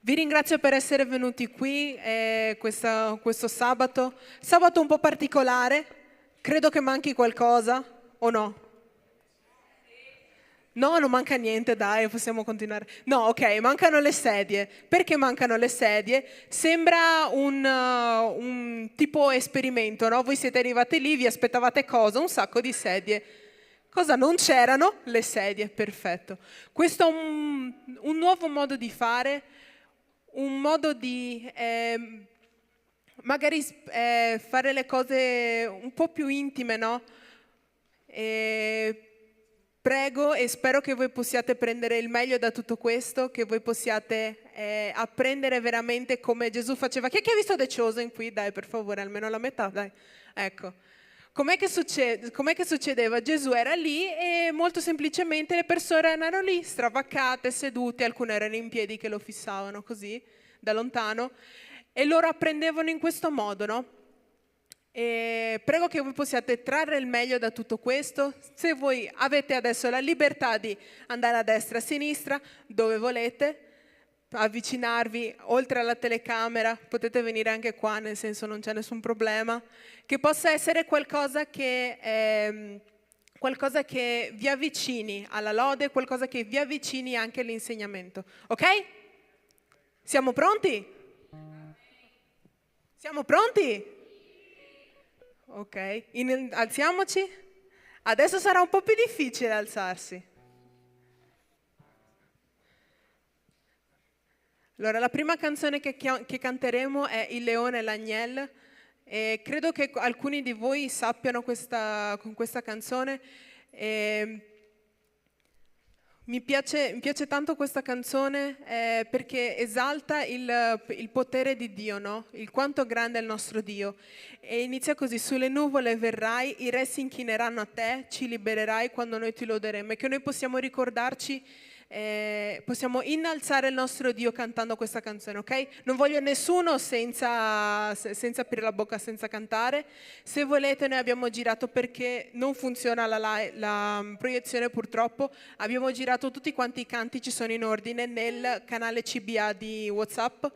Vi ringrazio per essere venuti qui questo sabato. Sabato un po' particolare, credo che manchi qualcosa o no? No, non manca niente, dai, possiamo continuare. No, ok, mancano le sedie. Perché mancano le sedie? Sembra un tipo esperimento, no? Voi siete arrivati lì, vi aspettavate cosa? Un sacco di sedie. Cosa non c'erano? Le sedie, perfetto. Questo è un nuovo modo di fare, un modo di magari fare le cose un po' più intime, no? Prego e spero che voi possiate prendere il meglio da tutto questo, che voi possiate apprendere veramente come Gesù faceva. Chi è che ha visto The Chosen qui? Dai, per favore, almeno la metà, dai. Ecco. Com'è che succedeva? Gesù era lì e molto semplicemente le persone erano lì, stravaccate, sedute, alcune erano in piedi che lo fissavano così, da lontano, e loro apprendevano in questo modo, no? E prego che voi possiate trarre il meglio da tutto questo. Se voi avete adesso la libertà di andare a destra e a sinistra, dove volete, avvicinarvi oltre alla telecamera, potete venire anche qua, nel senso non c'è nessun problema, che possa essere qualcosa che vi avvicini alla lode, qualcosa che vi avvicini anche all'insegnamento. Ok? Siamo pronti? Siamo pronti? Ok, alziamoci. Adesso sarà un po' più difficile alzarsi. Allora, la prima canzone che canteremo è Il leone e l'agnello. E credo che alcuni di voi sappiano questa canzone. Mi piace tanto questa canzone perché esalta il potere di Dio, no? Il quanto grande è il nostro Dio. E inizia così: sulle nuvole verrai, i re si inchineranno a te, ci libererai quando noi ti loderemo. E che noi possiamo ricordarci, possiamo innalzare il nostro Dio cantando questa canzone, ok? Non voglio nessuno senza aprire la bocca, senza cantare. Se volete, noi abbiamo girato, perché non funziona la proiezione purtroppo, abbiamo girato tutti quanti i canti, ci sono in ordine nel canale CBA di WhatsApp,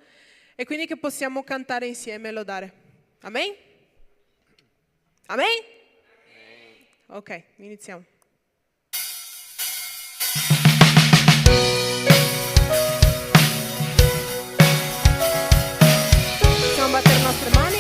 e quindi che possiamo cantare insieme e lodare. Amen? Amen? Ok, iniziamo. Possiamo battere le nostre mani?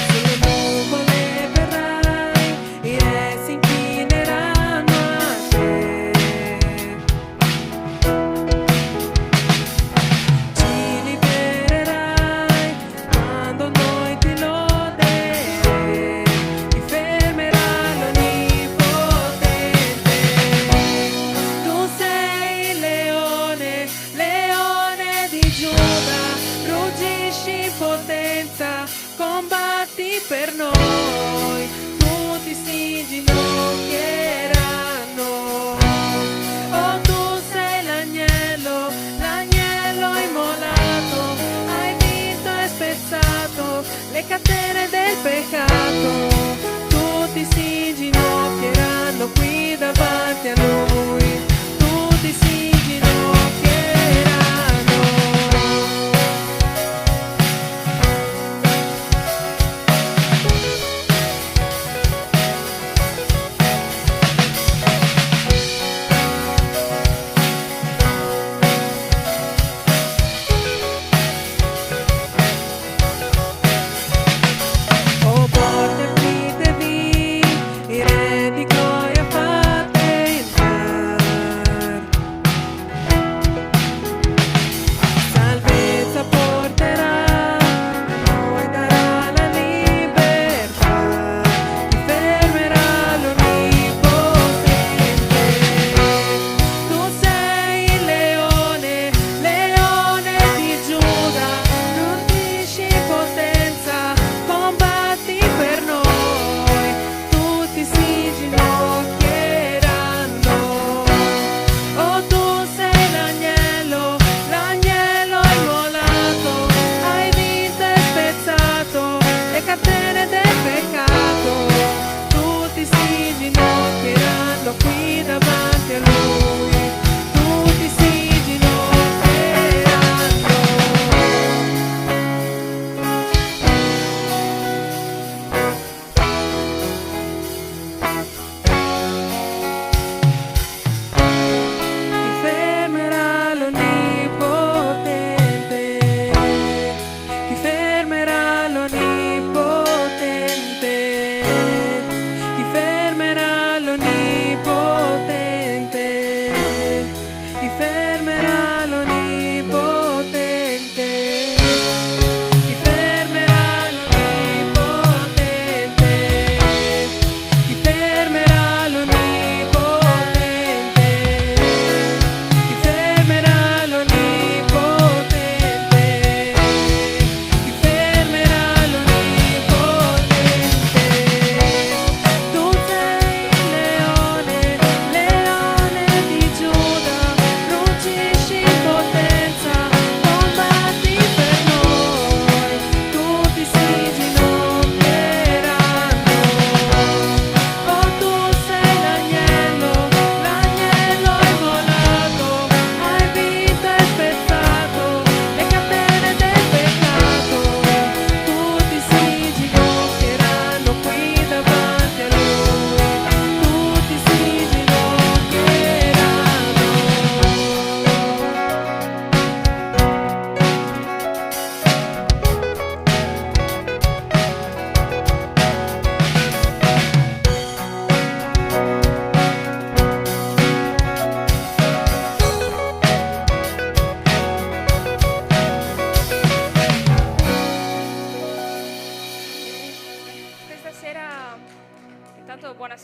Sulle nuvole verrai, i re si inchineranno a te. Ci libererai quando noi ti loderemo. Ti fermerà l'Onnipotente. Tu sei il leone, leone di Giuda, ruggisci in potenza, combatti per noi, tutti si inginocchieranno. Oh, tu sei l'agnello, l'agnello immolato, hai vinto e spezzato le catene del peccato. Tutti si inginocchieranno qui davanti a lui, tutti si inginocchieranno.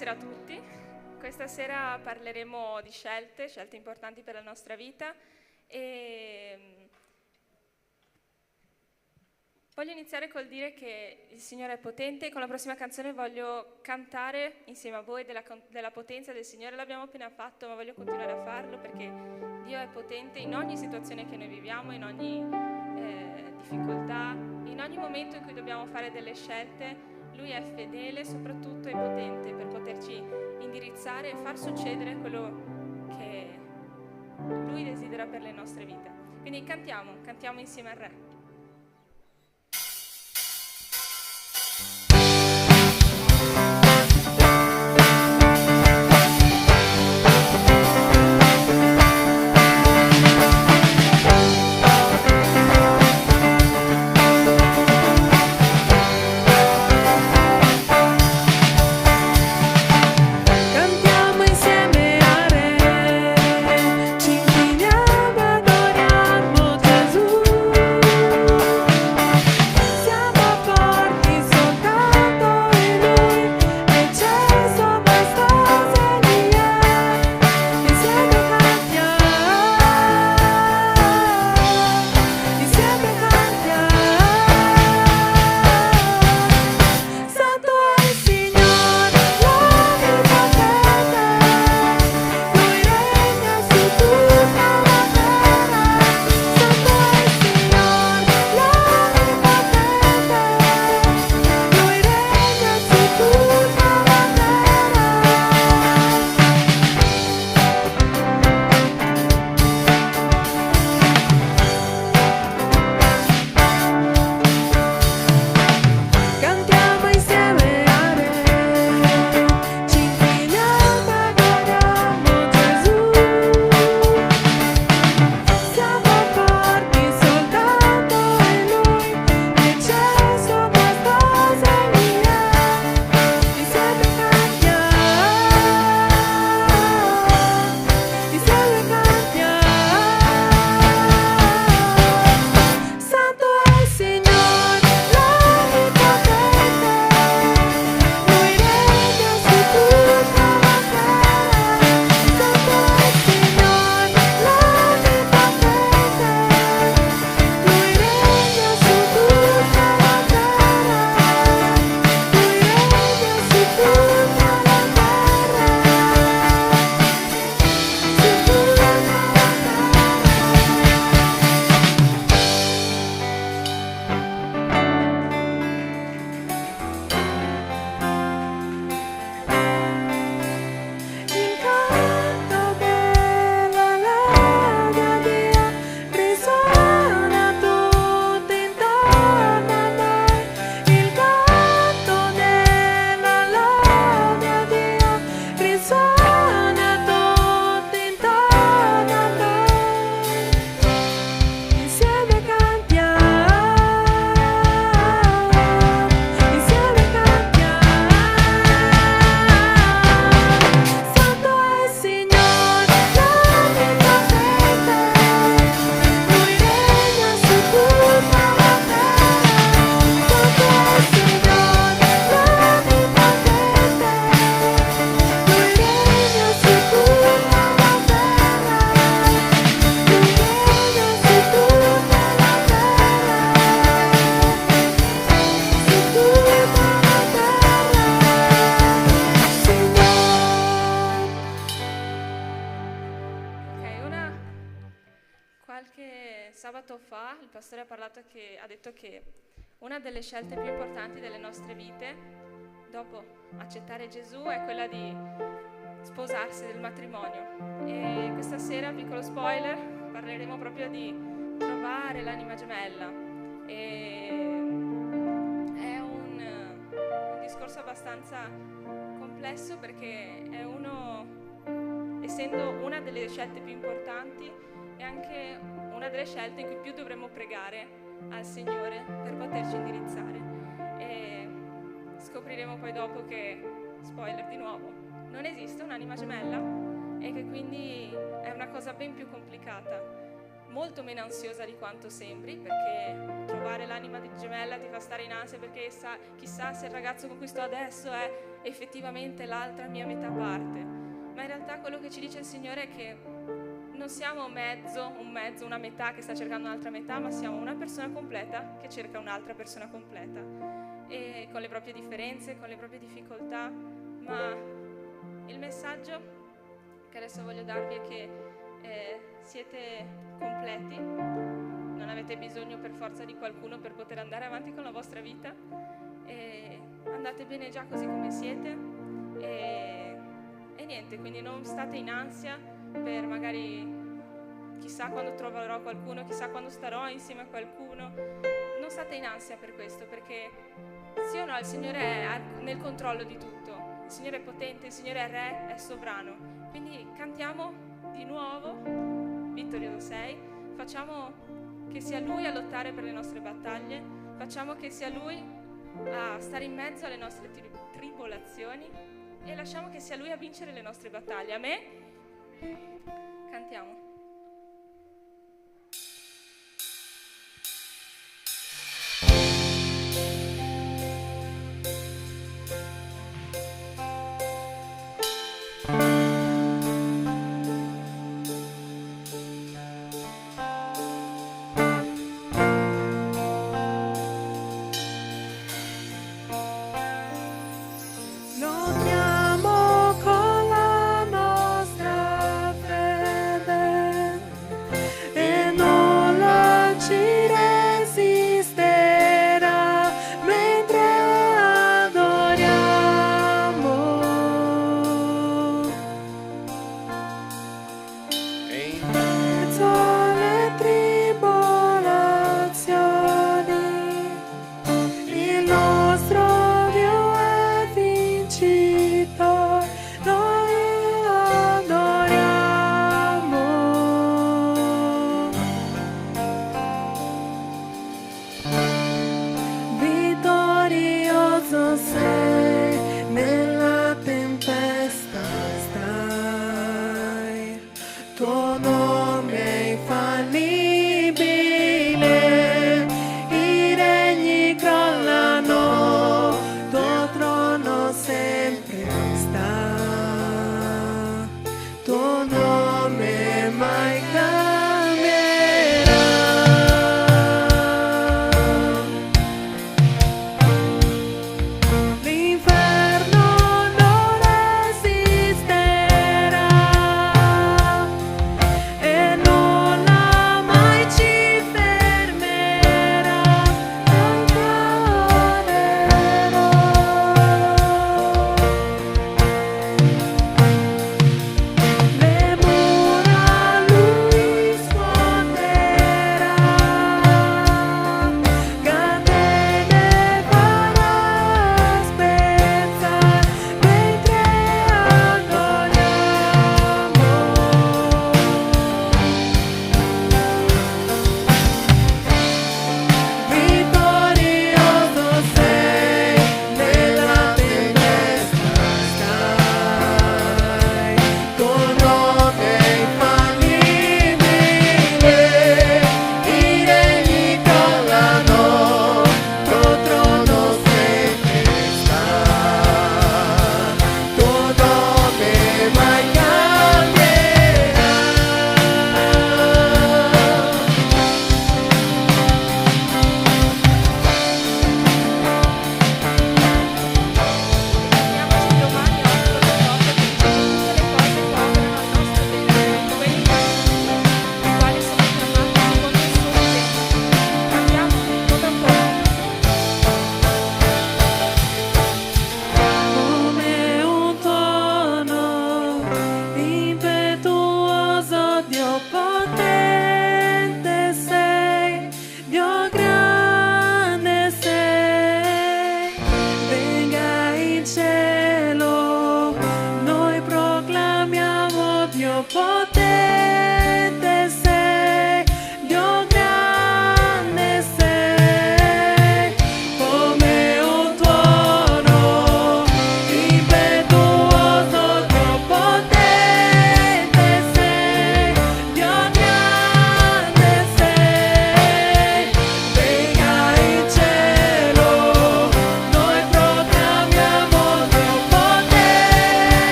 Buonasera a tutti. Questa sera parleremo di scelte importanti per la nostra vita e voglio iniziare col dire che il Signore è potente e con la prossima canzone voglio cantare insieme a voi della potenza del Signore. L'abbiamo appena fatto, ma voglio continuare a farlo perché Dio è potente in ogni situazione che noi viviamo, in ogni difficoltà, in ogni momento in cui dobbiamo fare delle scelte. Lui è fedele, soprattutto è potente per poterci indirizzare e far succedere quello che Lui desidera per le nostre vite. Quindi cantiamo insieme al Re. Sabato fa il pastore ha detto che una delle scelte più importanti delle nostre vite, dopo accettare Gesù, è quella di sposarsi, del matrimonio. E questa sera, piccolo spoiler, parleremo proprio di trovare l'anima gemella. E è un discorso abbastanza complesso perché essendo una delle scelte più importanti, è anche una delle scelte in cui più dovremmo pregare al Signore per poterci indirizzare. E scopriremo poi dopo che, spoiler di nuovo, non esiste un'anima gemella e che quindi è una cosa ben più complicata, molto meno ansiosa di quanto sembri, perché trovare l'anima gemella ti fa stare in ansia perché chissà se il ragazzo con cui sto adesso è effettivamente l'altra mia metà parte. Ma in realtà quello che ci dice il Signore è che non siamo un mezzo, una metà che sta cercando un'altra metà, ma siamo una persona completa che cerca un'altra persona completa, e con le proprie differenze, con le proprie difficoltà. Ma il messaggio che adesso voglio darvi è che siete completi, non avete bisogno per forza di qualcuno per poter andare avanti con la vostra vita, e andate bene già così come siete, e niente, quindi non state in ansia per magari chissà quando troverò qualcuno, chissà quando starò insieme a qualcuno. Non state in ansia per questo, perché sì o no, il Signore è nel controllo di tutto, il Signore è potente, il Signore è Re, è sovrano. Quindi cantiamo di nuovo Vittorioso sei, facciamo che sia Lui a lottare per le nostre battaglie, facciamo che sia Lui a stare in mezzo alle nostre tribolazioni, e lasciamo che sia Lui a vincere le nostre battaglie. Amen? Cantiamo. Lottiamo con la nostra fede.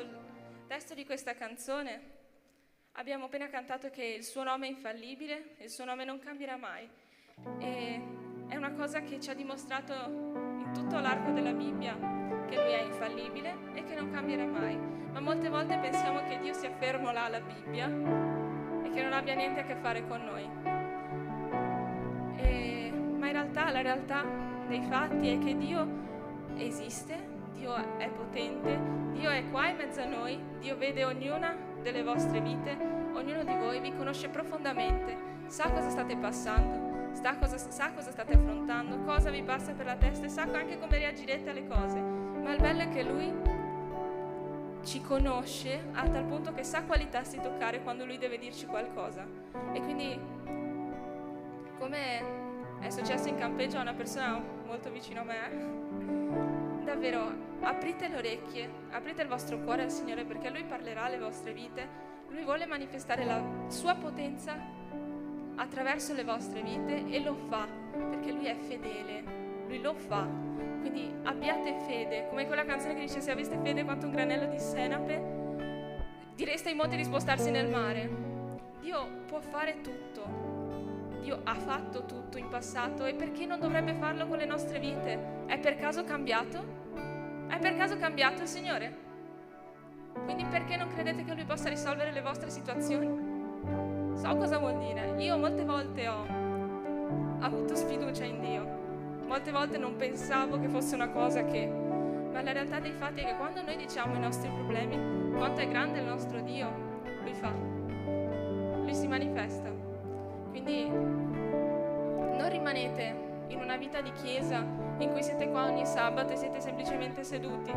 il testo di questa canzone, abbiamo appena cantato che il suo nome è infallibile, il suo nome non cambierà mai. E è una cosa che ci ha dimostrato in tutto l'arco della Bibbia, che lui è infallibile e che non cambierà mai. Ma molte volte pensiamo che Dio sia fermo là alla Bibbia e che non abbia niente a che fare con noi. Ma in realtà la realtà dei fatti è che Dio esiste, Dio è potente, Dio è qua in mezzo a noi, Dio vede ognuna delle vostre vite, ognuno di voi vi conosce profondamente, sa cosa state passando, sa cosa state affrontando, cosa vi passa per la testa e sa anche come reagirete alle cose. Ma il bello è che Lui ci conosce a tal punto che sa quali tasti toccare quando Lui deve dirci qualcosa. E quindi, come è successo in campeggio a una persona molto vicino a me, davvero aprite le orecchie, aprite il vostro cuore al Signore, perché Lui parlerà alle vostre vite. Lui vuole manifestare la sua potenza attraverso le vostre vite e lo fa perché Lui è fedele, Lui lo fa. Quindi abbiate fede, come quella canzone che dice: se aveste fede quanto un granello di senape, direste ai monti di spostarsi nel mare. Dio può fare tutto, Dio ha fatto tutto in passato, e perché non dovrebbe farlo con le nostre vite? È per caso cambiato? È per caso cambiato il Signore? Quindi perché non credete che Lui possa risolvere le vostre situazioni? So cosa vuol dire. Io molte volte ho avuto sfiducia in Dio, molte volte non pensavo che fosse una cosa che... Ma la realtà dei fatti è che quando noi diciamo i nostri problemi, quanto è grande il nostro Dio, Lui fa, Lui si manifesta. Quindi non rimanete in una vita di chiesa in cui siete qua ogni sabato e siete semplicemente seduti,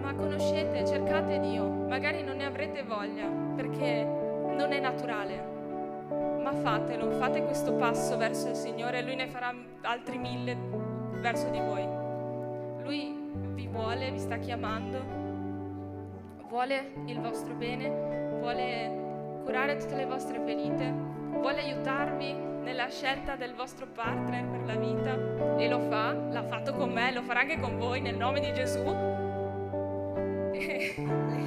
ma conoscete, cercate Dio. Magari non ne avrete voglia perché non è naturale, ma fatelo, fate questo passo verso il Signore e Lui ne farà altri 1000 verso di voi. Lui vi vuole, vi sta chiamando, vuole il vostro bene, vuole curare tutte le vostre ferite, vuole aiutarvi nella scelta del vostro partner per la vita, e lo fa, l'ha fatto con me, lo farà anche con voi nel nome di Gesù.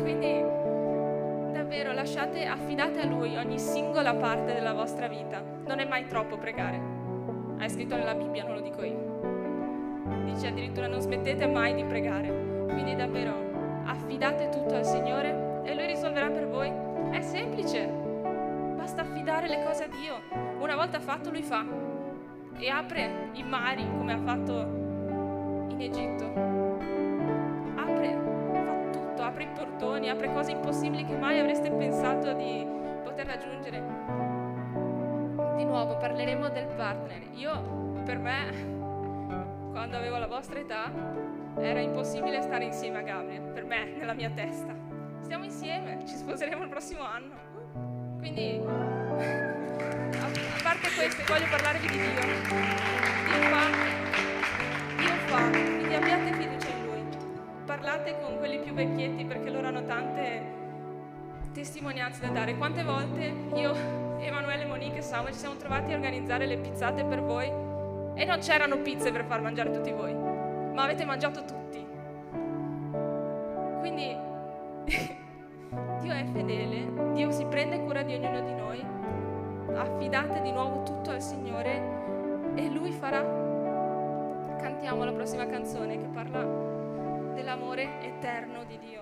Quindi davvero affidate a Lui ogni singola parte della vostra vita. Non è mai troppo pregare, è scritto nella Bibbia, non lo dico io, dice addirittura non smettete mai di pregare. Quindi davvero affidate tutto al Signore e Lui risolverà per voi. È semplice, basta affidare le cose a Dio. Una volta fatto, Lui fa e apre i mari come ha fatto in Egitto, fa tutto, apre i portoni, apre cose impossibili che mai avreste pensato di poter raggiungere. Di nuovo parleremo del partner. Per me, quando avevo la vostra età, era impossibile stare insieme a Gabriel, per me, nella mia testa. Stiamo insieme, ci sposeremo il prossimo anno. Quindi, a parte questo, voglio parlarvi di Dio. Dio fa, quindi abbiate fiducia in Lui. Parlate con quelli più vecchietti perché loro hanno tante testimonianze da dare. Quante volte io, Emanuele, Monique e Samuel ci siamo trovati a organizzare le pizzate per voi e non c'erano pizze per far mangiare tutti voi, ma avete mangiato tutti. Quindi Dio è fedele, Dio si prende cura di ognuno di noi. Affidate di nuovo tutto al Signore e Lui farà. Cantiamo la prossima canzone che parla dell'amore eterno di Dio.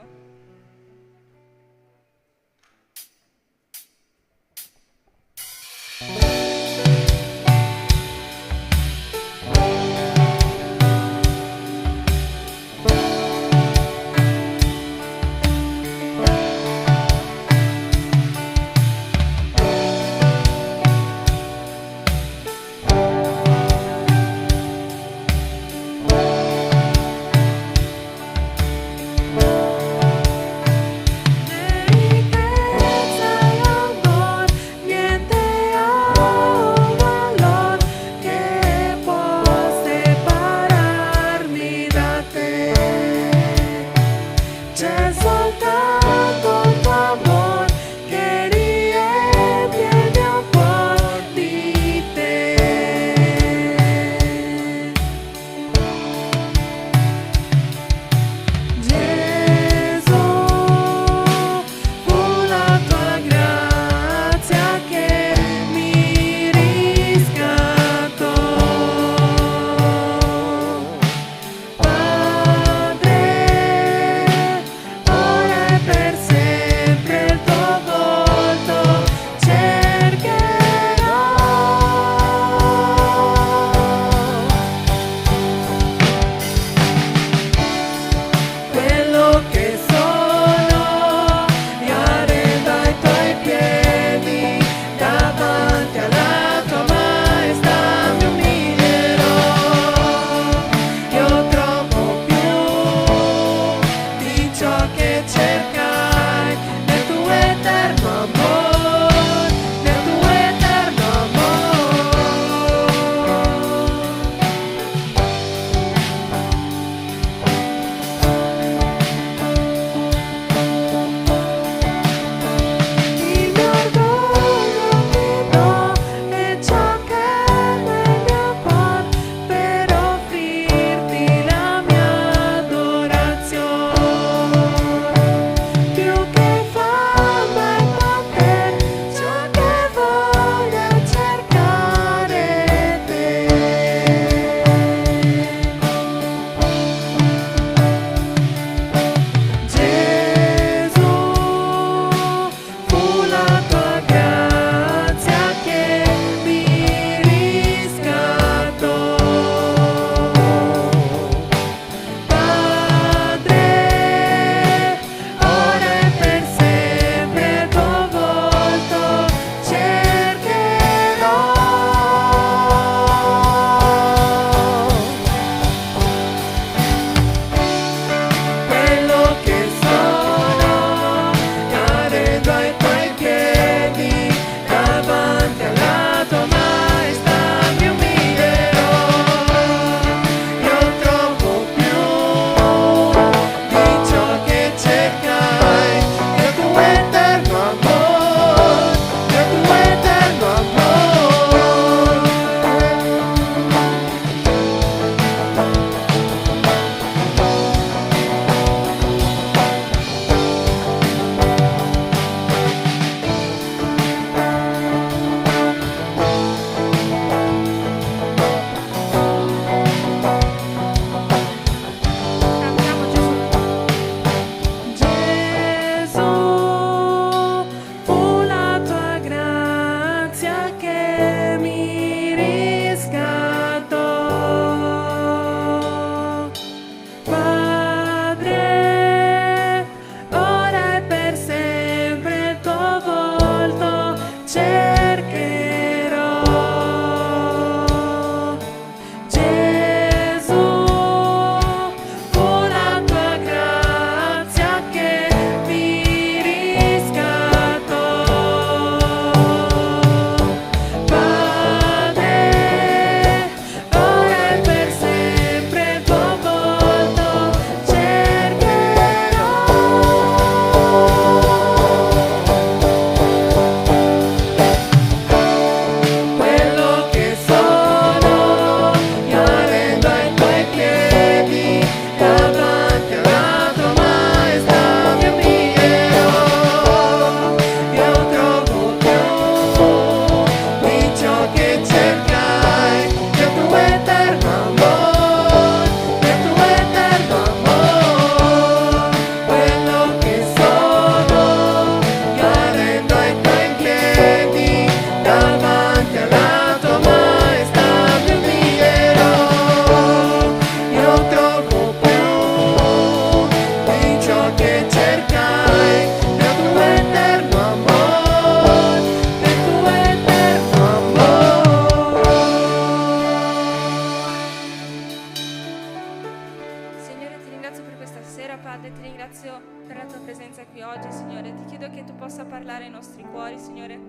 Padre, ti ringrazio per la tua presenza qui oggi, Signore. Ti chiedo che tu possa parlare ai nostri cuori, Signore.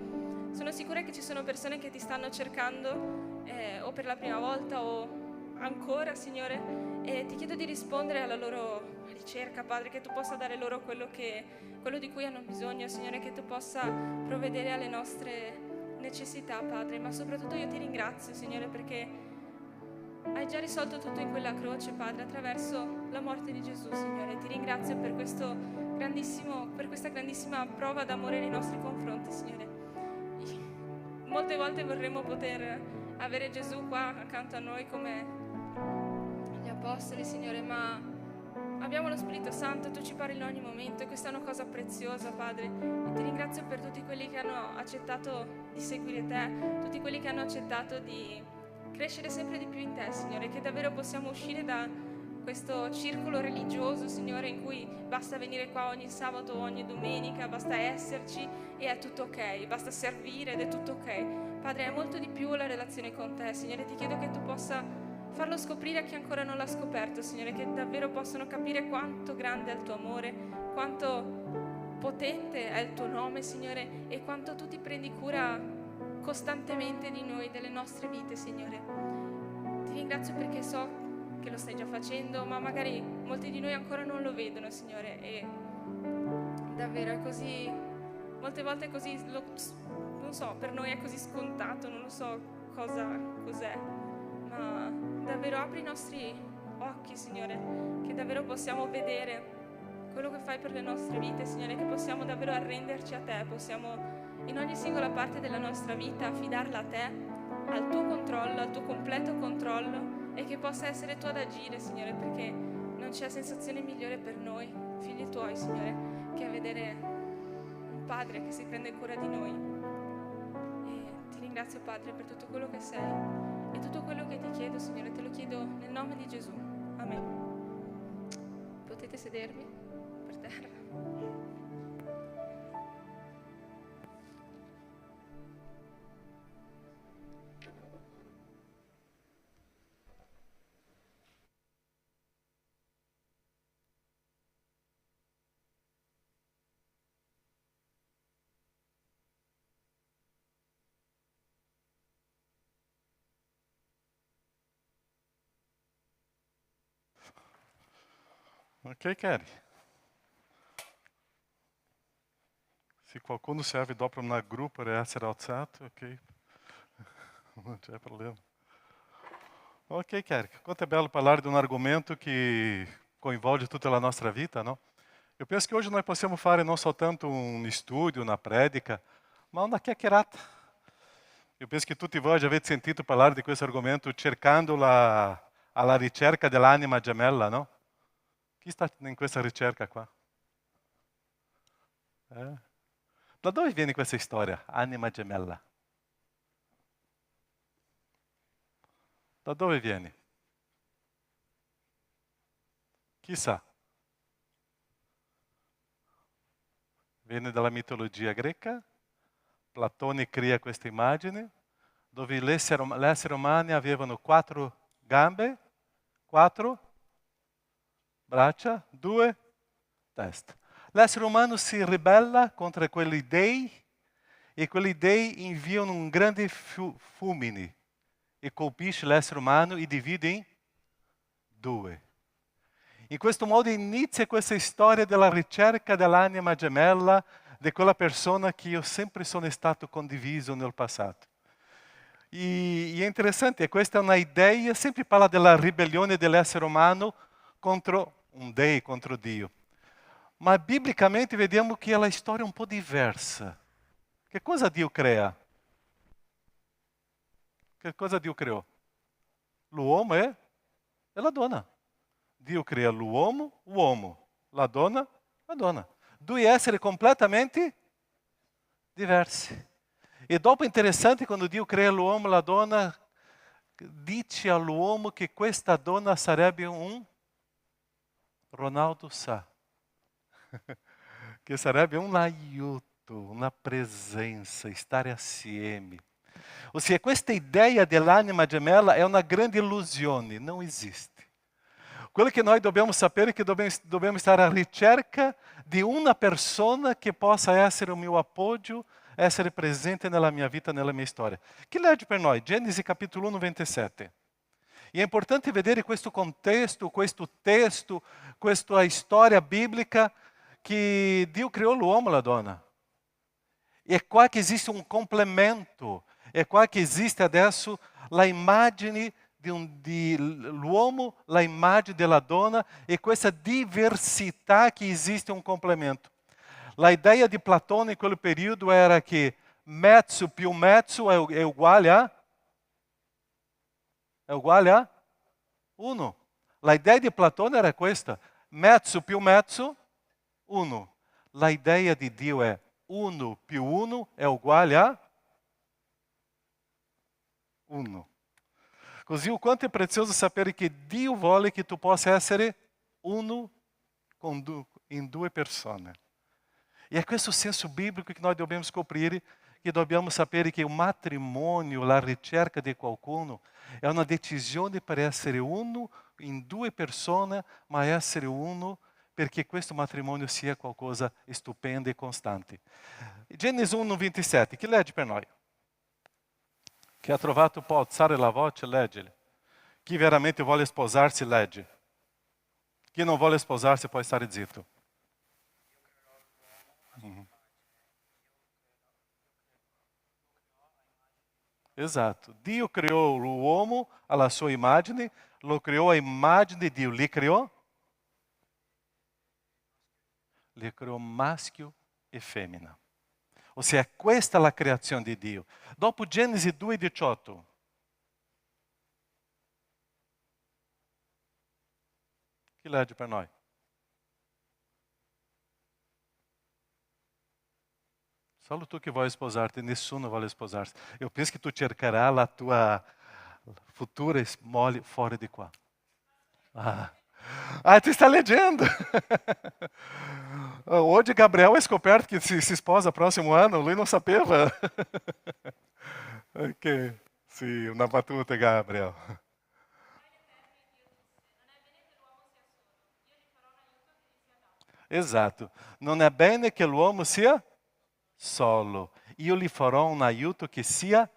Sono sicura che ci sono persone che ti stanno cercando o per la prima volta o ancora, Signore, e ti chiedo di rispondere alla loro ricerca, Padre, che tu possa dare loro quello di cui hanno bisogno, Signore, che tu possa provvedere alle nostre necessità, Padre. Ma soprattutto io ti ringrazio, Signore, perché hai già risolto tutto in quella croce, Padre, attraverso la morte di Gesù, Signore. Ti ringrazio per questa grandissima prova d'amore nei nostri confronti, Signore. Molte volte vorremmo poter avere Gesù qua accanto a noi come gli apostoli, Signore, ma abbiamo lo Spirito Santo, tu ci parli in ogni momento e questa è una cosa preziosa, Padre. E ti ringrazio per tutti quelli che hanno accettato di seguire te, tutti quelli che hanno accettato di crescere sempre di più in te, Signore, che davvero possiamo uscire da questo circolo religioso, Signore, in cui basta venire qua ogni sabato, ogni domenica, basta esserci e è tutto ok, basta servire ed è tutto ok. Padre, è molto di più la relazione con te, Signore, ti chiedo che tu possa farlo scoprire a chi ancora non l'ha scoperto, Signore, che davvero possano capire quanto grande è il tuo amore, quanto potente è il tuo nome, Signore, e quanto tu ti prendi cura costantemente di noi, delle nostre vite, Signore. Ti ringrazio perché so che lo stai già facendo, ma magari molti di noi ancora non lo vedono, Signore, e davvero è così, molte volte è così, non so, per noi è così scontato, non lo so cos'è, ma davvero apri i nostri occhi, Signore, che davvero possiamo vedere quello che fai per le nostre vite, Signore, che possiamo davvero arrenderci a te, possiamo in ogni singola parte della nostra vita affidarla a te, al tuo controllo, al tuo completo controllo, e che possa essere tu ad agire, Signore, perché non c'è sensazione migliore per noi, figli tuoi, Signore, che vedere un Padre che si prende cura di noi. E ti ringrazio, Padre, per tutto quello che sei e tutto quello che ti chiedo, Signore, te lo chiedo nel nome di Gesù. Amen. Potete sedervi per terra. Ok, cari. Se qualcuno serve dopo un gruppo per essere alzato, ok. Non c'è problema. Ok, cari. Quanto é bello parlare di un argomento che coinvolge tutta la nostra vita, no? Eu penso que hoje nós possiamo fare non soltanto un studio, una predica, ma una chiacchierata. Eu penso que tutti voi già avete sentito parlare di questo argomento cercando alla ricerca dell'anima gemella, no? Chi sta in questa ricerca qua? Da dove viene questa storia, anima gemella? Da dove viene? Chi sa? Viene dalla mitologia greca. Platone crea questa immagine dove gli esseri umani avevano 4 gambe, 4 braccia, 2 teste. L'essere umano si ribella contro quegli dei e quegli dei inviano un grande fulmine e colpisce l'essere umano e divide in 2. In questo modo inizia questa storia della ricerca dell'anima gemella di quella persona che io sempre sono stato condiviso nel passato. E è interessante, questa è una idea, sempre parla della ribellione dell'essere umano contro un Dei, contro Dio. Ma biblicamente vediamo che è la storia un po' diversa. Che cosa Dio crea? Che cosa Dio creò? L'uomo e la donna. Dio crea l'uomo, uomo, la donna. 2 esseri completamente diversi. E dopo è interessante quando Dio crea l'uomo e la donna, dice all'uomo che questa donna sarebbe un Ronaldo Sá, che sarebbe un aiuto, una presenza, stare assieme. Ossia, questa idea dell'anima gemella è una grande illusione, non esiste. Quello che noi dobbiamo sapere è che dobbiamo stare alla ricerca di una persona che possa essere o mio appoggio, essere presente nella mia vita, nella mia storia. Chi legge per noi? Genesi capitolo 1, 27. E è importante vedere questo contesto, questo testo, questa storia biblica che Dio criou l'uomo e la donna. E qua che esiste un complemento, è qua che esiste adesso la immagine dell'uomo, la immagine della donna e questa diversità che esiste un complemento. La idea di Platone in quel periodo era che mezzo più mezzo è uguale a 1. La idea di Platone era questa, mezzo più mezzo, 1. La idea di Dio è 1 più 1 è uguale a 1. Così o quanto è prezioso sapere che Dio vuole che tu possa essere uno in due persone. E è questo senso bíblico che noi dobbiamo scoprire, che dobbiamo sapere che il matrimonio, la ricerca di qualcuno, è una decisione per essere uno in due persone, ma essere uno perché questo matrimonio sia qualcosa stupendo e costante. Genesi 1, 27, chi legge per noi? Chi ha trovato può alzare la voce, leggere. Chi veramente vuole sposarsi, legge. Chi non vuole sposarsi può stare zitto. Esatto. Dio criou l'uomo alla sua immagine, lo criou a immagine di Dio. Li criou maschio e femmina. Ossia, questa è la creazione di Dio. Dopo Genesi 2,18. Chi legge per noi? Solo tu che vuoi sposarti, nessuno vuole sposarsi. Eu penso che tu cercherai la tua futura moglie fuori di qua. Tu está leggendo. Hoje Gabriel é scoperto que se sposa próximo ano, lui não sapeva. Ok, sì, una battuta Gabriel. Esatto, non è bene che l'uomo sia solo. Io gli farò un aiuto che sia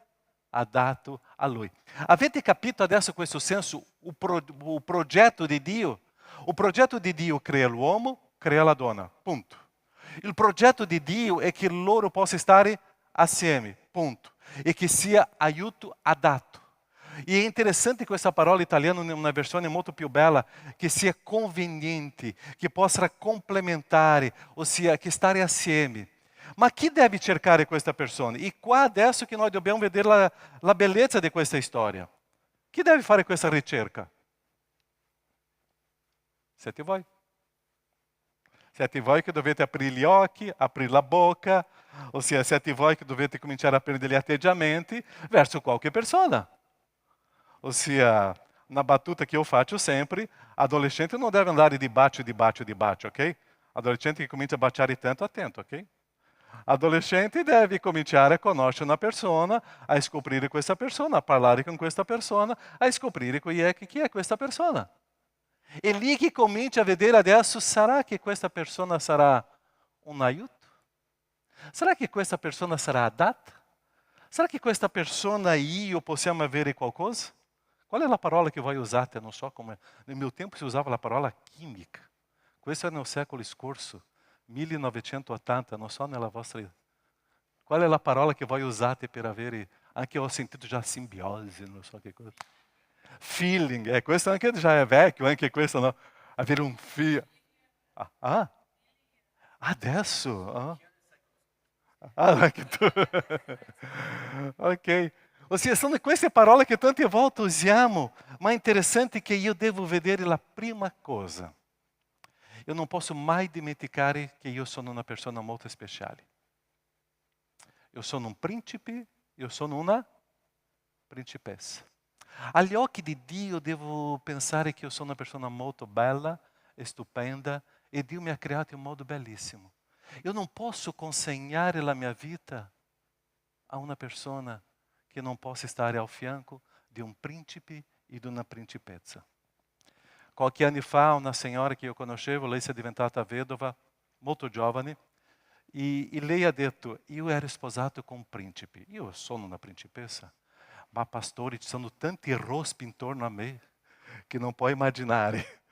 adatto a lui. Avete capito adesso questo senso, il progetto di Dio? Il progetto di Dio crea l'uomo, crea la donna, punto. Il progetto di Dio è che loro possano stare assieme, punto. E che sia aiuto adatto. E è interessante questa parola italiana in una versione molto più bella, che sia conveniente, che possa complementare, ossia che stare assieme. Ma chi deve cercare questa persona? E qua adesso che noi dobbiamo vedere la bellezza di questa storia. Chi deve fare questa ricerca? Siete voi. Siete voi che dovete aprire gli occhi, aprire la bocca, ossia siete voi che dovete cominciare a prendere degli atteggiamenti verso qualche persona. Ossia, una battuta che io faccio sempre, adolescente non deve andare di bacio, ok? Adolescente che comincia a baciare tanto, attento, ok? Adolescente deve cominciare a conoscere una persona, a scoprire questa persona, a parlare con questa persona, a scoprire chi è questa persona. E lì che comincia a vedere adesso, sarà che questa persona sarà un aiuto? Sarà che questa persona sarà adatta? Sarà che questa persona e io possiamo avere qualcosa? Qual è la parola che voi usate? Non so come. Nel mio tempo si usava la parola chimica. Questo è nel secolo scorso, 1980, non so nella vostra. Qual è la parola che voi usate per avere? Anche ho sentito già simbiosi, non so che cosa. Feeling, questo anche già è vecchio, anche questo no? Avere un fio. Adesso? Anche tu. Ok. Ossia, sono queste parole che tante volte usiamo, ma è interessante che io devo vedere la prima cosa. Io non posso mai dimenticare che io sono una persona molto speciale. Io sono un principe, io sono una principessa. Agli occhi di Dio devo pensare che io sono una persona molto bella e stupenda e Dio mi ha creato in un modo bellissimo. Io non posso consegnare la mia vita a una persona che non possa stare al fianco di un principe e di una principessa. Qualche anni fa una signora che io conoscevo, lei si è diventata vedova molto giovane e lei ha detto, io ero sposato con un principe, io sono una principessa, ma pastori ci sono tanti rospi intorno a me che non puoi immaginare.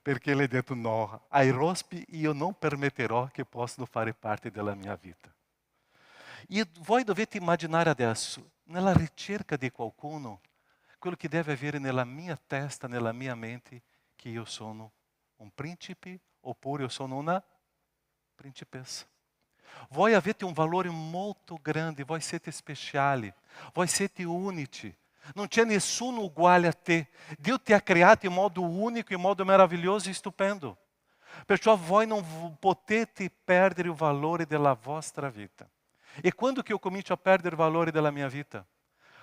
Perché lei ha detto, no, ai rospi io non permetterò che possano fare parte della mia vita. E voi dovete immaginare adesso, nella ricerca di qualcuno, quello che deve avere nella mia testa, nella mia mente, che io sono un principe oppure io sono una principessa. Voi avete un valore molto grande, voi siete speciali, voi siete unici. Non c'è nessuno uguale a te. Dio ti ha creato in modo unico, in modo meraviglioso e stupendo. Perciò voi non potete perdere o valore della vostra vita. E quando che eu comincio a perdere o valore della mia vita?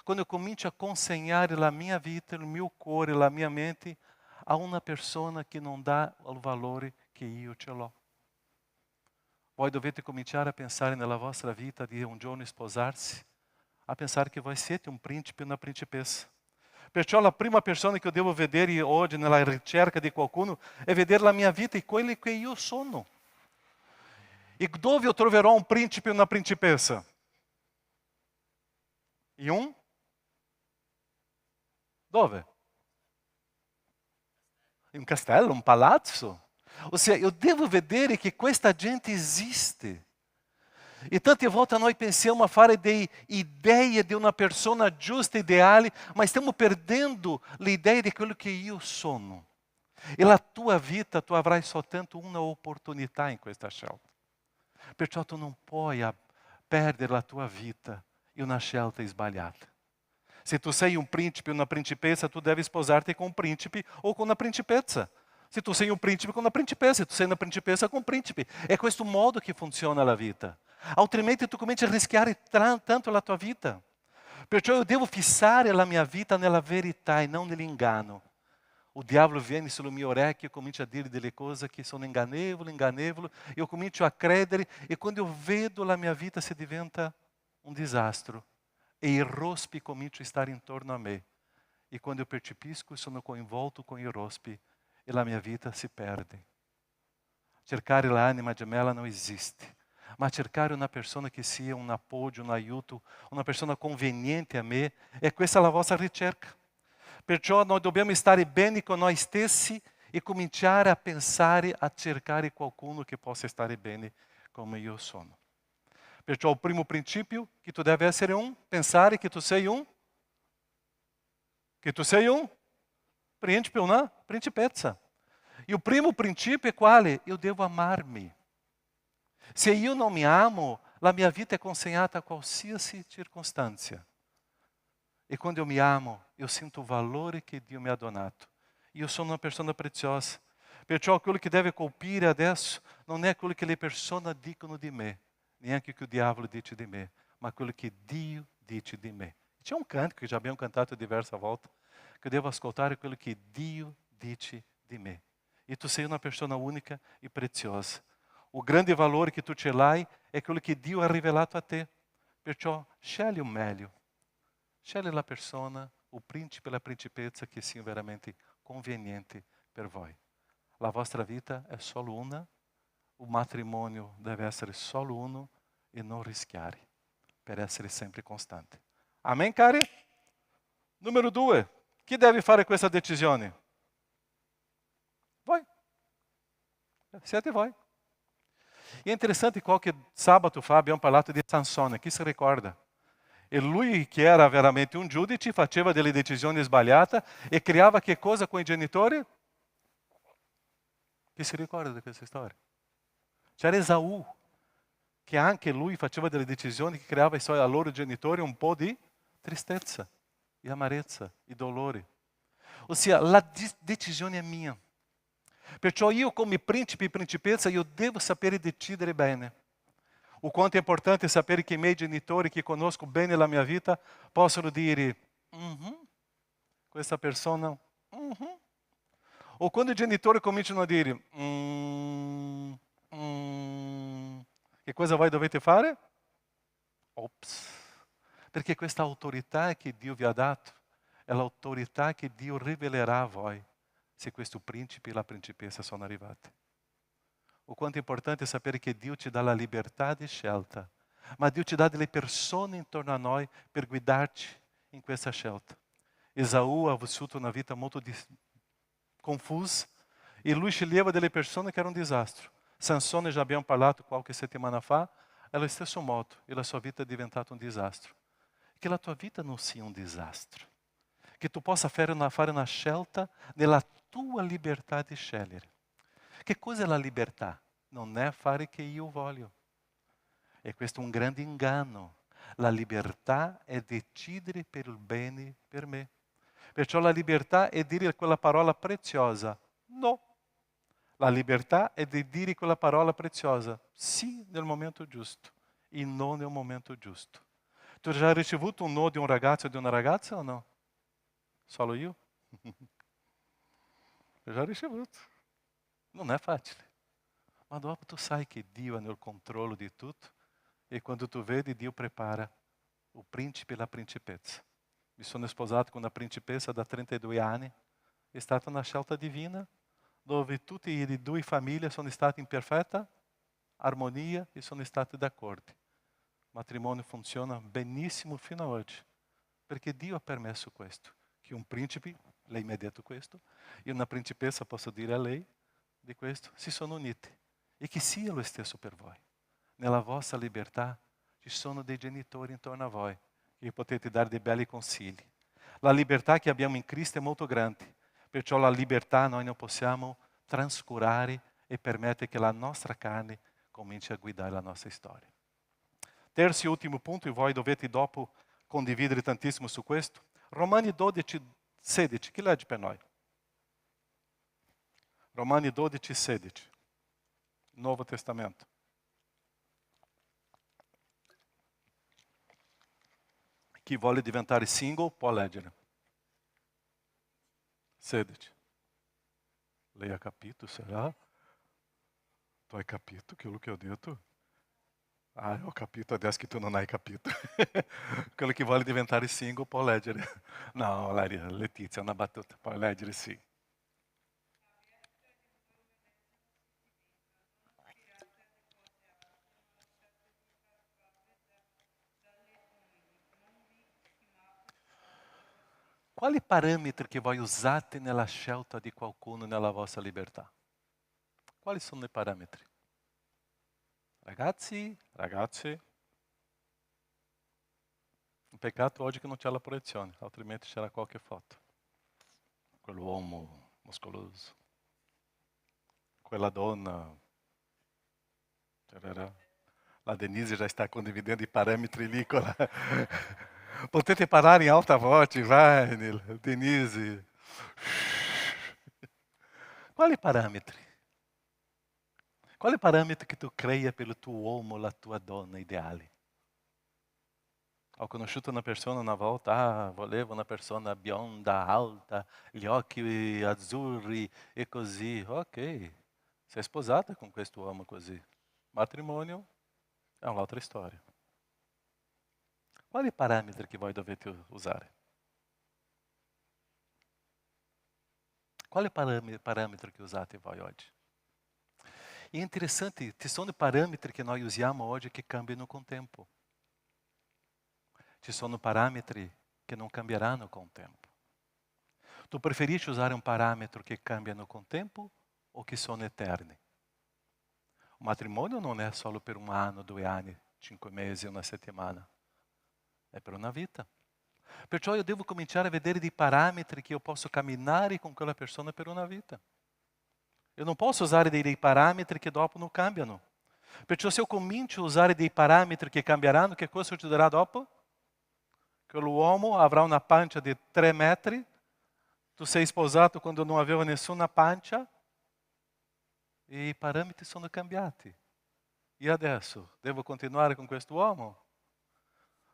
Quando eu comincio a consegnare la mia vita, il mio cuore, la mia mente a una persona che non dà il valore che io ce l'ho. Voi dovete cominciare a pensare nella vostra vita di un giorno sposarsi, a pensare che voi siete un principe e una principessa. Perciò la prima persona che eu devo vedere oggi nella ricerca di qualcuno è vedere la mia vita e quello che io sono. E dove eu troverò un principe e una principessa? In Dove? In un castello, un palazzo? Ou seja, eu devo vedere che questa gente esiste. E tante volte noi pensiamo a fare delle idee di una persona giusta, ideale, ma stiamo perdendo l'idea di quello che io sono. E la tua vita, tu avrai soltanto una opportunità in questa scelta. Perciò tu non puoi perdere la tua vita in una scelta sbagliata. Se tu sei un principe ou uma principessa, tu deve sposar-te com um príncipe ou com uma principessa. Se tu sei um príncipe, com uma principessa. Se tu sei uma principessa, com um príncipe. É questo modo que funciona a vida. Altrimenti tu cominci a rischiare tanto la tua vita. Perciò eu devo fissare la mia vita nella verità e non nell'inganno. O diavolo viene sul mio orecchio e comincia a dire delle cose che sono ingannevoli, eu comincio a credere e quando eu vedo la mia vita si diventa un disastro. E i rospi cominciano a stare intorno a me. E quando eu percepisco, sono coinvolto com i rospi e la mia vita si perde. Cercare l'anima gemella non esiste, ma cercare una persona che sia un appoggio, un aiuto, una persona conveniente a me, è questa la vostra ricerca. Perciò noi dobbiamo stare bene con noi stessi e cominciare a pensare, a cercare qualcuno che possa stare bene come io sono. Perciò il primo principio che tu deve essere pensare che tu sei un principe, una principessa. E il primo principio è quale? Io devo amarmi. Se io non mi amo, la mia vita è consegnata a qualsiasi circostanza. E quando eu me amo, eu sinto o valore che Dio mi ha donato. Io sono una persona preziosa. Perciò quello che deve colpire adesso non è quello che le persone dicono di me, neanche o que o diavolo dice di me, ma quello che Dio dice di me. C'è un canto che già abbiamo cantato diverse volte, che devo ascoltare quello che Dio dice di me. E tu sei una persona unica e preziosa. O grande valore che tu ce l'hai è quello che Dio ha rivelato a te. Perciò scegli o meglio. Scegli la persona, o principe e la principessa che sia veramente conveniente per voi. La vostra vita è solo una. O matrimônio deve essere solo uno e non rischiare, per essere sempre costante. Amém, cari? Número 2. Chi deve fare questa decisione? Voi. Siete voi. E è interessante, qualche sabato fa abbiamo parlato di Sansone, chi si ricorda? E lui, che era veramente un giudice, faceva delle decisioni sbagliate e creava che cosa con i genitori? Chi si ricorda di questa storia? C'era Esaù, che anche lui faceva delle decisioni che creava ai loro genitori un po' di tristezza, e amarezza, e dolore. Ossia, la decisione è mia. Perciò io come principe e principessa, io devo sapere decidere bene. O quanto è importante sapere che i miei genitori, che conosco bene la mia vita, possono dire, questa persona, O quando i genitori cominciano a dire, che cosa voi dovete fare? Ops. Perché questa autorità che Dio vi ha dato è l'autorità che Dio rivelerà a voi se questo principe e la principessa sono arrivati. O quanto è importante sapere che Dio ci dà la libertà di scelta, ma Dio ci dà delle persone intorno a noi per guidarci in questa scelta. Esaù ha vissuto una vita molto confusa e lui sceglieva delle persone che erano un disastro. Sansone, già abbiamo parlato qualche settimana fa, allo stesso modo, e la sua vita è diventata un disastro. Che la tua vita non sia un disastro. Che tu possa fare una scelta nella tua libertà di scegliere. Che cosa è la libertà? Non è fare che io voglio. E questo è un grande inganno. La libertà è decidere per il bene per me. Perciò la libertà è dire quella parola preziosa, no. La libertà è di dire quella parola preziosa, sì nel momento giusto e non nel momento giusto. Tu hai già ricevuto un no di un ragazzo o di una ragazza o no? Solo io? Ho già ricevuto. Non è facile. Ma dopo tu sai che Dio è nel controllo di tutto e quando tu vedi Dio prepara il principe e la principessa. Mi sono sposato con una principessa da 32 anni. È stata una scelta divina dove tutte e due famiglie sono state in perfetta armonia e sono state d'accordo. Il matrimonio funziona benissimo fino ad oggi perché Dio ha permesso questo. Che un principe, lei mi ha detto questo, e una principessa, posso dire a lei di questo, si sono uniti. E che sia lo stesso per voi. Nella vostra libertà ci sono dei genitori intorno a voi che potete dare dei belli consigli. La libertà che abbiamo in Cristo è molto grande, perciò la libertà noi non possiamo trascurare e permettere che la nostra carne cominci a guidare la nostra storia. Terzo e ultimo punto, e voi dovete dopo condividere tantissimo su questo, Romani 12, 16, chi legge per noi? Romani 12, 16, Nuovo Testamento. Chi vuole diventare single può leggere. 16. Lei ha capito, será? Tu hai capito quello che ho detto? Ah, ho capito adesso che tu non hai capito. Quello che vuole diventare single può leggere. No, Letizia, è una battuta, puoi leggere sì. Quali parametri che voi usate nella scelta di qualcuno nella vostra libertà? Quali sono i parametri? Ragazzi, ragazze, un peccato oggi che non c'è la proiezione, altrimenti c'era qualche foto. Quell'uomo muscoloso, quella donna. La Denise já está condividendo i parametri lì con la... Potete parlare in alta voce, vai, Denise. Quali parametri? Quali parametri che tu crei per il tuo uomo, la tua donna ideale? Ho conosciuto una persona una volta, volevo una persona bionda, alta, gli occhi azzurri e così. Ok, sei sposata con questo uomo così. Matrimonio è un'altra storia. Quali parametri che voi dovete usare? Quali parametri che usate voi oggi? E è interessante, ci sono parametri che noi usiamo oggi che cambiano com o tempo. Ci sono parametri che non cambieranno com o tempo. Tu preferisci usare un parametro che cambiano com o tempo o che sono eterni? O matrimonio non è solo per 1 anno, 2 anni, 5 mesi, 1 settimana. È per una vita. Perciò io devo cominciare a vedere dei parametri che io posso camminare con quella persona per una vita. Eu non posso usare dei parametri che dopo non cambiano. Perciò se eu comincio a usare dei parametri che cambieranno, che cosa succederà dopo? Quell'uomo avrà una pancia di 3 metri, tu sei sposato quando non aveva nessuna pancia, e i parametri sono cambiati. E adesso? Devo continuare con quest'uomo?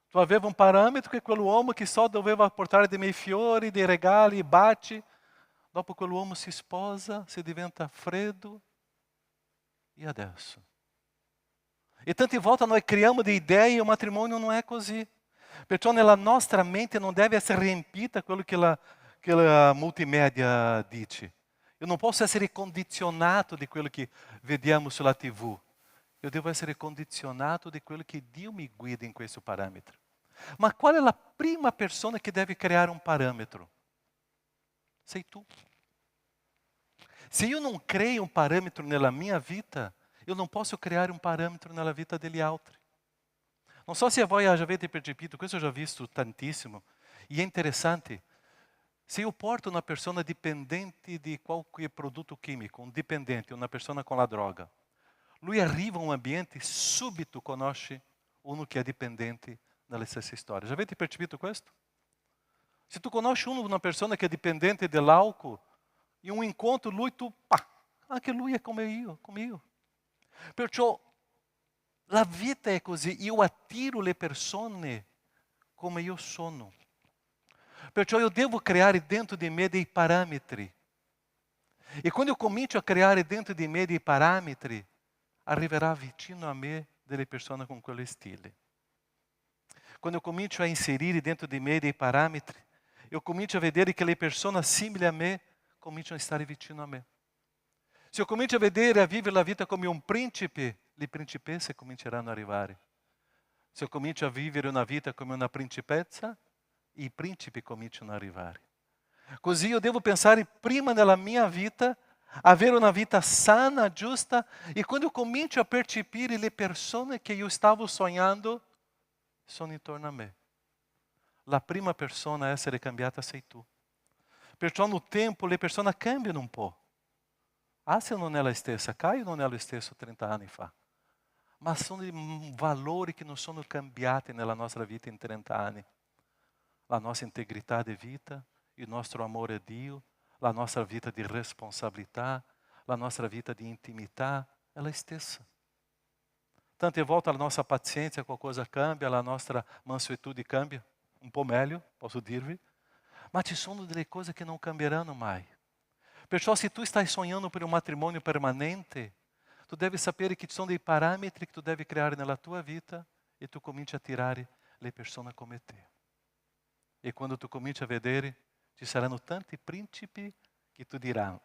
Tu aveva un parametro che quell'uomo che só doveva portare dei miei fiori, dei regali, baci. Dopo quell'uomo si sposa, si diventa freddo. E adesso? E tante volte noi criamo delle idee e o matrimonio non è così. Perciò nella nostra mente non deve essere riempita quello che la multimedia dice. Eu não posso essere condizionato di quello che vediamo sulla TV. Eu devo essere condizionato di quello che Dio mi guida in questo parametro. Ma qual è la prima persona che deve creare un parametro? Sei tu. Se io non creo un parametro nella mia vita, io non posso creare un parametro nella vita degli altri. Non so se voi già avete percepito, questo ho già visto tantissimo, e è interessante. Se io porto una persona dipendente di qualche prodotto chimico, un dipendente, una persona con la droga, lui arriva a un ambiente e subito conosce uno che è dipendente dalle stesse storie. Già avete percepito questo? Se tu conosci una persona che è dipendente dell'alcol, in un incontro lui tu, anche lui è come io. Perciò la vita è così, io attiro le persone come io sono. Perciò io devo creare dentro di me dei parametri. E quando io comincio a creare dentro di me dei parametri, arriverà vicino a me delle persone con quello stile. Quando eu comincio a inserire dentro di me dei parametri, eu comincio a vedere che le persone simili a me cominciano a stare vicino a me. Se eu comincio a vedere, a vivere la vita come un principe, le principesse cominceranno ad arrivare. Se eu comincio a vivere una vita come una principessa, i principi cominciano ad arrivare. Così io devo pensare prima nella mia vita, avere una vita sana, giusta, e quando eu comincio a percepire le persone che io stavo sognando, sono intorno a me. La prima persona a essere cambiata sei tu. Perciò no tempo le persone cambiano un po'. Asia non è la stessa, Caio non è lo stesso 30 anni fa. Ma sono i valori che non sono cambiati nella nostra vita in 30 anni. La nostra integrità di vita, il nostro amore a Dio, la nostra vita di responsabilità, la nostra vita di intimità è la stessa. Tante volte la nostra pazienza qualcosa cambia, la nostra mansuetudine cambia, un po' meglio, posso dirvi, ma ci sono delle cose che non cambieranno mai. Perciò se tu stai sognando per un matrimonio permanente, tu devi sapere che ci sono dei parametri che tu devi creare nella tua vita e tu cominci a tirare le persone come te. E quando tu cominci a vedere, ci saranno tanti principi che tu dirai,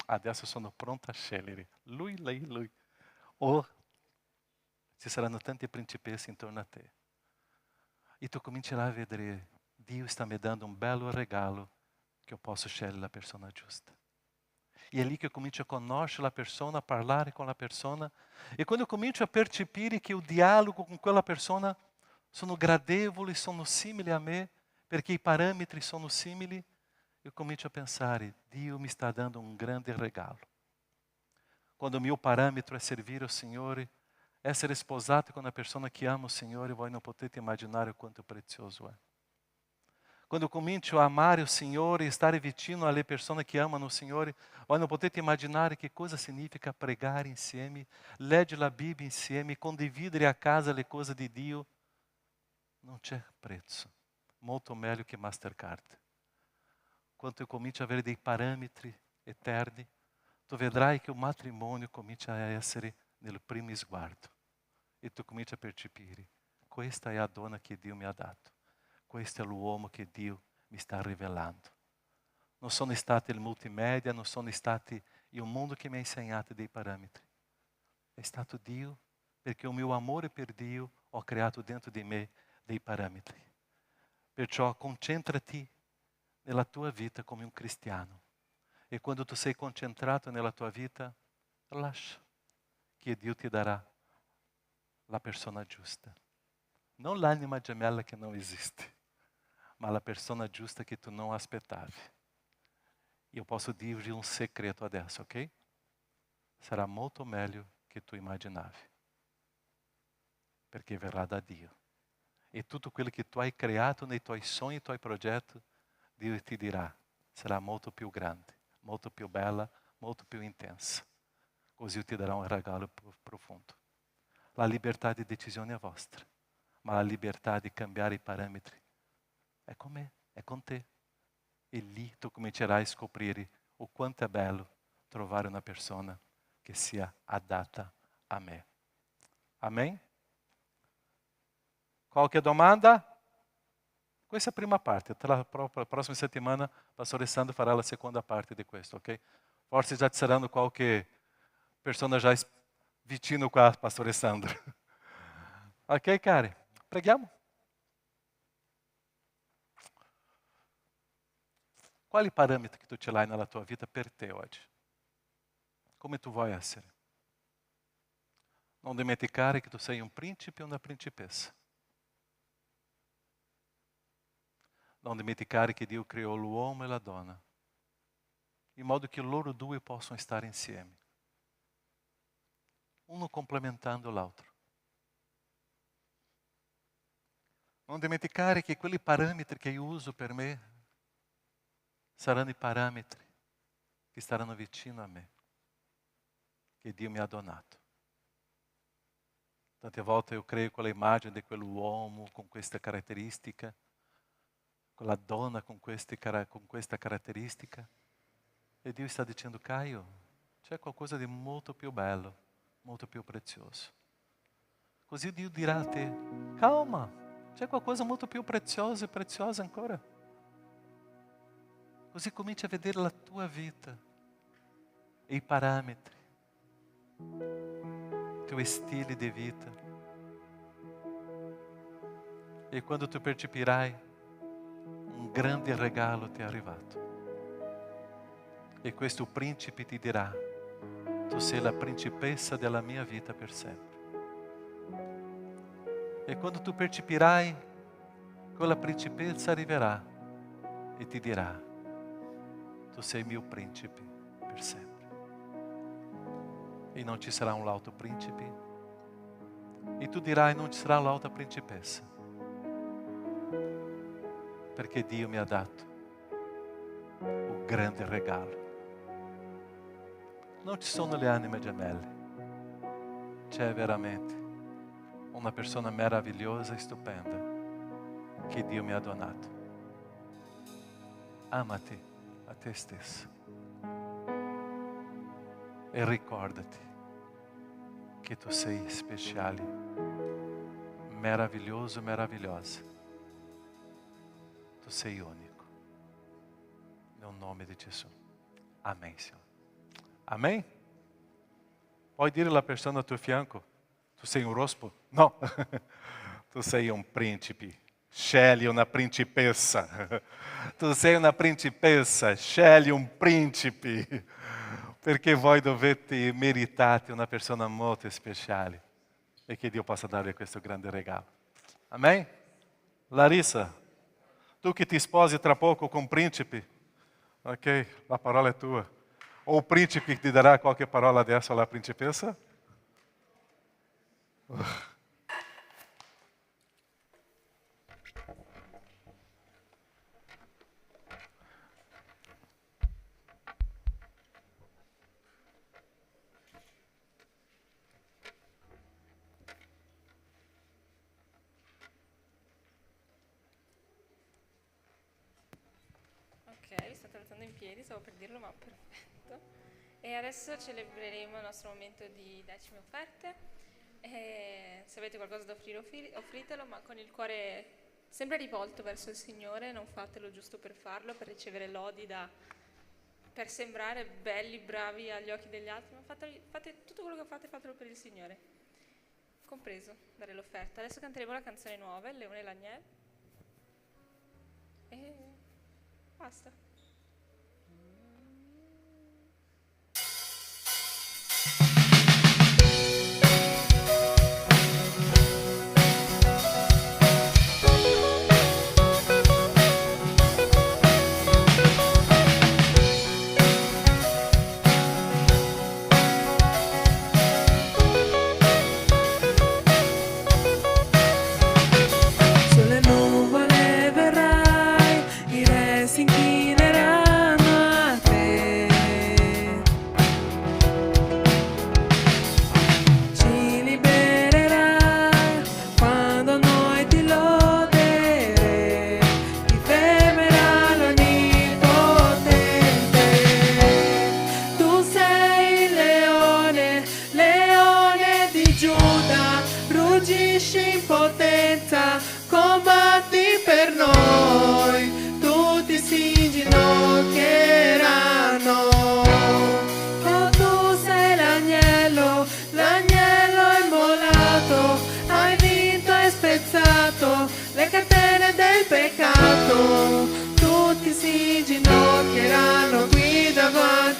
adesso sono pronta a scegliere, lui, lei, lui. O ci saranno tante principesse intorno a te. E tu comincerai a vedere, Dio sta mi dando un bello regalo che io posso scegliere la persona giusta. E è lì che io comincio a conoscere la persona, a parlare con la persona. E quando io comincio a percepire che il dialogo con quella persona sono gradevoli, sono simili a me, perché i parametri sono simili, eu comincio a pensare, Dio mi sta dando un grande regalo. Quando o meu parâmetro é servir ao Senhor, essere sposato con una persona che ama o Signore, voi non potete immaginare quanto prezioso è. Quando eu comincio a amare o Signore e stare vicino alle persone che amano o Signore, voi non potete immaginare che cosa significa pregare insieme, leggere la Bibbia insieme, condividere a casa le cose di Dio. Non c'è prezzo, molto meglio che Mastercard. Quando eu comincio a avere dei parametri eterni, tu vedrai che il matrimonio comincia a essere nel primo sguardo. E tu cominci a percepire, questa è la donna che Dio mi ha dato. Questo è l'uomo che Dio mi sta rivelando. Non sono stati il multimedia, non sono stati il mondo che mi ha insegnato dei parametri. È stato Dio, perché il mio amore per Dio ho creato dentro di me dei parametri. Perciò concentrati nella tua vita come un cristiano. E quando tu sei concentrato nella tua vita, lascia che Dio ti darà la persona giusta. Non l'anima gemella che non esiste, ma la persona giusta che tu non aspettavi. Io posso dirvi un segreto adesso, ok? Sarà molto meglio che tu immaginavi, perché verrà da Dio. E tutto quello che tu hai creato nei tuoi sogni, nei tuoi progetti, Dio ti dirà, sarà molto più grande, molto più bella, molto più intensa. Così ti darà un regalo profondo. La libertà di decisione è vostra, ma la libertà di cambiare i parametri è con me, è con te. E lì tu comincerai a scoprire o quanto è bello trovare una persona che sia adatta a me. Amen? Qualche domanda? Questa è la prima parte. Tra la prossima settimana, Pastore Sandro farà la seconda parte di questo, ok? Forse già ci saranno qualche persona già vicino qua, Pastore Sandro. Ok, cari? Preghiamo. Quali parametri che tu ce l'hai nella tua vita per te oggi? Come tu vuoi essere? Non dimenticare che tu sei un principe o una principessa. Non dimenticare che Dio creò l'uomo e la donna, in modo che loro due possano stare insieme, uno complementando l'altro. Non dimenticare che quelli parametri che io uso per me saranno i parametri che staranno vicino a me, che Dio mi ha donato. Tante volte io creio quella immagine di quell'uomo con questa caratteristica, quella donna con questa caratteristica, e Dio sta dicendo: Caio, c'è qualcosa di molto più bello, molto più prezioso. Così Dio dirà a te: calma, c'è qualcosa molto più prezioso e preziosa ancora. Così cominci a vedere la tua vita e i parametri, i tuoi stili di vita. E quando tu percepirai, un grande regalo ti è arrivato. E questo principe ti dirà: tu sei la principessa della mia vita per sempre. E quando tu percepirai, quella principessa arriverà e ti dirà: tu sei mio principe per sempre. E non ci sarà un altro principe. E tu dirai: non ci sarà l'altra principessa. Perché Dio mi ha dato un grande regalo. Non ci sono le anime gemelle. C'è veramente una persona meravigliosa e stupenda che Dio mi ha donato. Amati a te stesso. E ricordati che tu sei speciale, meraviglioso, meravigliosa. Tu sei unico. Nel nome di Gesù. Amém, Signore. Amém? Puoi dire alla persona al tuo fianco: tu sei un rospo? No, tu sei un principe. Scegli una principessa. Tu sei una principessa, scegli un principe. Perché voi dovete meritate una persona molto speciale. E che Dio possa darvi questo grande regalo. Amém? Larissa, tu che ti sposi tra poco con un principe, ok, la parola è tua. O il principe ti darà qualche parola adesso alla principessa? Ok, vi state alzando in piedi, stavo per dirlo, ma perfetto. E adesso celebreremo il nostro momento di decime offerte. E se avete qualcosa da offrire, offritelo, ma con il cuore sempre rivolto verso il Signore. Non fatelo giusto per farlo, per ricevere lodi, per sembrare belli, bravi agli occhi degli altri, ma fate tutto quello che fate, fatelo per il Signore, compreso dare l'offerta. Adesso canteremo la canzone nuova, Il Leone e l'Agnello. E basta. Sulle nuvole verrai, i re si inchineranno a te. Ci libererai quando noi ti loderemo, ti fermerà l'Onnipotente. Tu sei il leone, leone di Giuda, ruggisci in potenza, combatti per noi.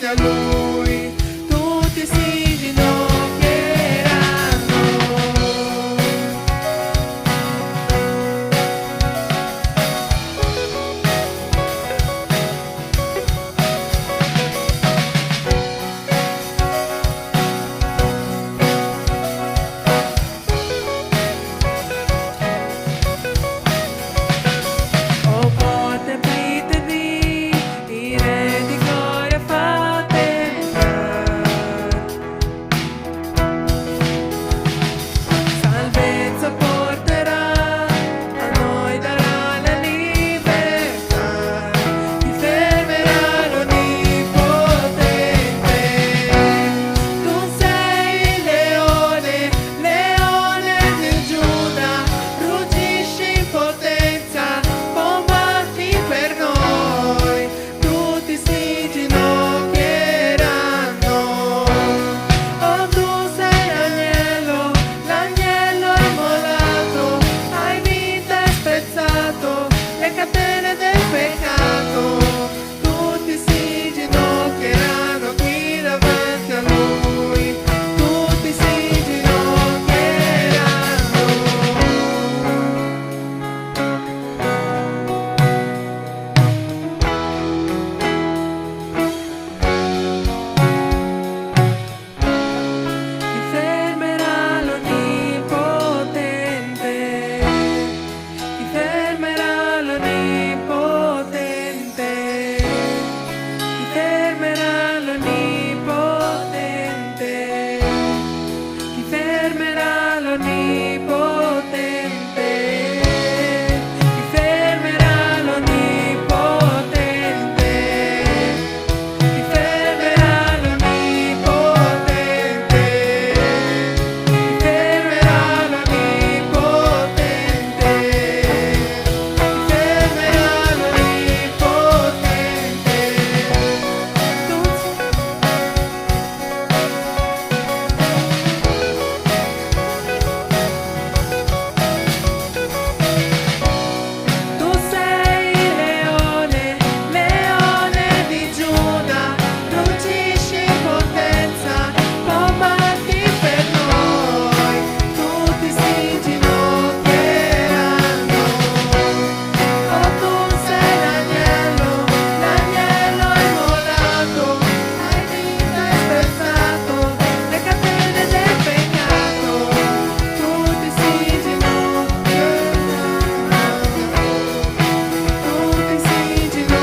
a Lui, tutti si ginocchieranno. O porte apritevi, i re di gloria fate entrar. Salvezza porterà, a noi darà la libertà, ti fermerà l'Onnipotente. Tu sei il leone, leone di Giuda, ruggisci in potenza, combatti per noi, tutti si ginocchieranno. Oh, tu sei l'agnello, l'agnello immolato, hai vinto e spezzato le catene del peccato, tutti si ginocchieranno qui davanti a Lui, tutti si ginocchieranno. Ti fermerà l'Onnipotente, ti fermerà l'Onnipotente, ti fermerà l'Onnipotente, ti fermerà l'Onnipotente, ti fermerà l'Onnipotente, ti fermerà l'Onnipotente, ti fermerà l'Onnipotente, ti fermerà l'Onnipotente. Tu sei il leone, leone di Giuda, ruggisci in potenza, combatti per noi, tutti si ginocchieranno. Oh, tu sei l'agnello, l'agnello immolato, hai vinto e spezzato le catene del peccato, tutti si ginocchieranno, tutti si ginocchieranno.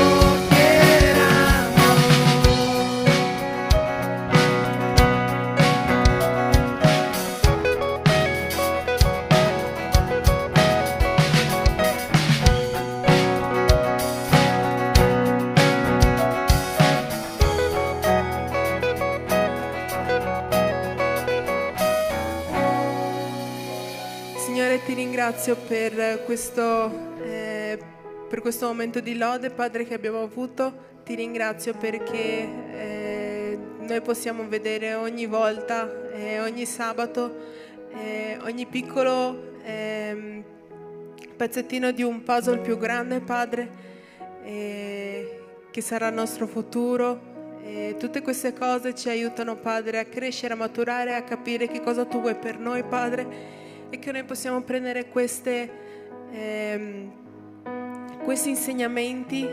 Signore, ti ringrazio per questo momento di lode, Padre, che abbiamo avuto. Ti ringrazio perché noi possiamo vedere ogni volta, ogni sabato, ogni piccolo pezzettino di un puzzle più grande, Padre, che sarà il nostro futuro. E tutte queste cose ci aiutano, Padre, a crescere, a maturare, a capire che cosa tu vuoi per noi, Padre, e che noi possiamo prendere questi insegnamenti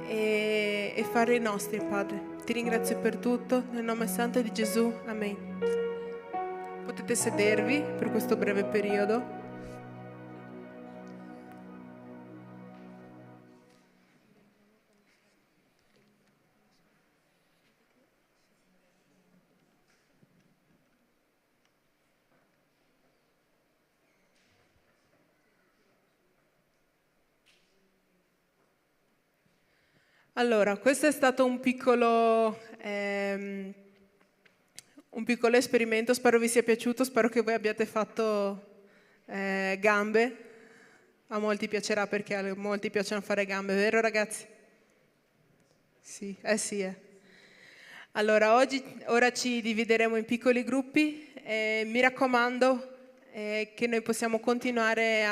e fare i nostri, Padre. Ti ringrazio per tutto, nel nome santo di Gesù, amen. Potete sedervi per questo breve periodo. Allora, questo è stato un piccolo esperimento, spero vi sia piaciuto, spero che voi abbiate fatto gambe. A molti piacerà perché a molti piacciono fare gambe, vero ragazzi? Sì, sì. Allora, ora ci divideremo in piccoli gruppi. Mi raccomando che noi possiamo continuare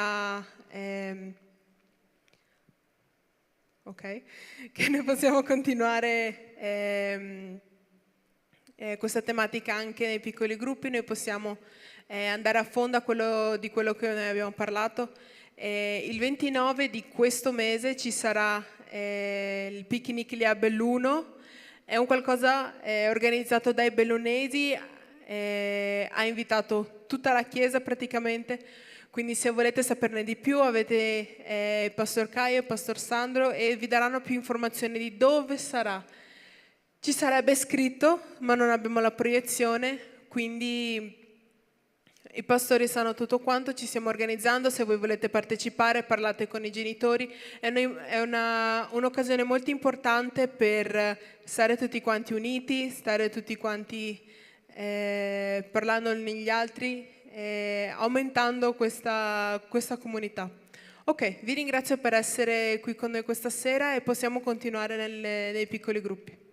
che noi possiamo continuare questa tematica anche nei piccoli gruppi, noi possiamo andare a fondo di quello che noi abbiamo parlato. Il 29 di questo mese ci sarà il picnic lì a Belluno, è un qualcosa organizzato dai bellunesi, ha invitato tutta la chiesa praticamente, quindi se volete saperne di più avete il Pastor Caio e il Pastor Sandro e vi daranno più informazioni di dove sarà. Ci sarebbe scritto, ma non abbiamo la proiezione, quindi i pastori sanno tutto quanto, ci stiamo organizzando, se voi volete partecipare parlate con i genitori, è un'occasione molto importante per stare tutti quanti uniti, stare tutti quanti parlando negli altri, aumentando questa comunità. Ok, vi ringrazio per essere qui con noi questa sera e possiamo continuare nei piccoli gruppi.